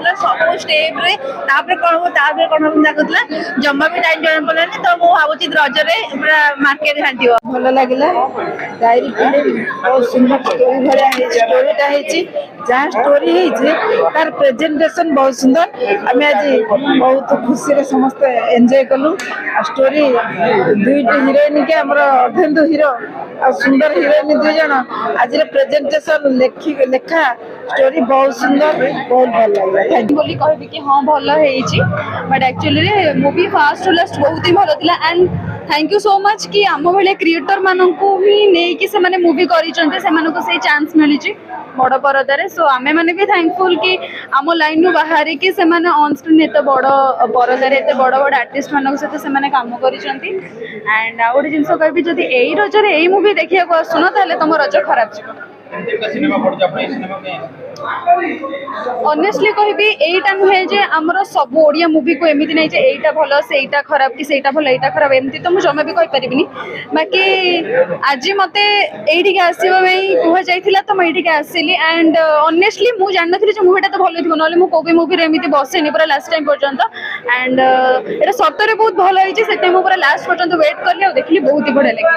लाଗୁଥିଲା ସବୁ ଷ୍ଟେପ ରେ ତାପରେ କଣ ହବ ତାପରେ କଣ ହବ ଲାଗୁଥିଲା ଜମା ବି ଟାଇମ ଜଣା ପଡିଲାନି ତ ମୁଁ ଭାବୁଛି ରଜରେ ପୁରା ମାର୍କେଟ ଘାଣ୍ଟିବ। ଭଲ ଲାଗିଲା ଡାଏରୀ ଫିଲ୍ମ ବହୁତ ସୁନ୍ଦର ଷ୍ଟୋରି ଭଳିଆ ହେଇଛି ଷ୍ଟୋରିଟା ହେଇଛି ଯାହା ଷ୍ଟୋରି ହେଇଛି ତାର ପ୍ରେଜେଣ୍ଟେସନ ବହୁତ ସୁନ୍ଦର ଆମେ ଆଜି ବହୁତ ଖୁସିରେ ସମସ୍ତେ ଏନ୍ଜୟ କଲୁ ଆଉ ଷ୍ଟୋରି ଦୁଇଟି ହିରୋଇନ କି ଆମର ଅର୍ଦ୍ଧେନ୍ଦୁ ହିରୋ ଆଉ ସୁନ୍ଦର ହିରୋଇନ ଦୁଇ ଜଣ ଆଜିର ପ୍ରେଜେଣ୍ଟେସନ ଲେଖା ଷ୍ଟୋରି ବହୁତ ସୁନ୍ଦର ବହୁତ ଭଲ ଲାଗିଲା ବୋଲି କହିବି କି ହଁ ଭଲ ହେଇଛି but actually movie first to last ବହୁତ ହିଁ ଭଲ ଥିଲା and thank you so much कि आम भाई क्रिएटर मानक ही नहीं से मुवी कर से चांस मिली बड़ परदार सो आम मैंने भी थैंकफुल कि आम लाइन रू बाहर कि ऑन स्क्रीन एत बड़ परदार एत बड़ बड़ आर्टिस्ट मान सहित से काम कर एंड आ गोटे जिन कहि जब यही रजरे यही मुवी देखा आसुन ताले तुम रज खराब ऑनेस्टली कहबी एटा नुहे जे आमर सब ओडिया मुवी को एमती नहीं जे एटा भल सेटा खराब कि सेटा भल एटा खराब एमती तो मुझे जमा भी कहि परिबिनी बाकी आज मते एठिके आसीबा में कुहा जाइथिला तो मैं एठिके आसीली एंड ऑनेस्टली मु जान नथि जे मुवीटा तो भल थिबो नले मु कोबी मुवी रे एमती बसेनी पूरा लास्ट टाइम पर्यंत एंड एटा सतरे बहुत भल होई जे सेते मु पूरा लास्ट पर्यंत वेट करली आ देखली बहुत ही बढ़िया लगे।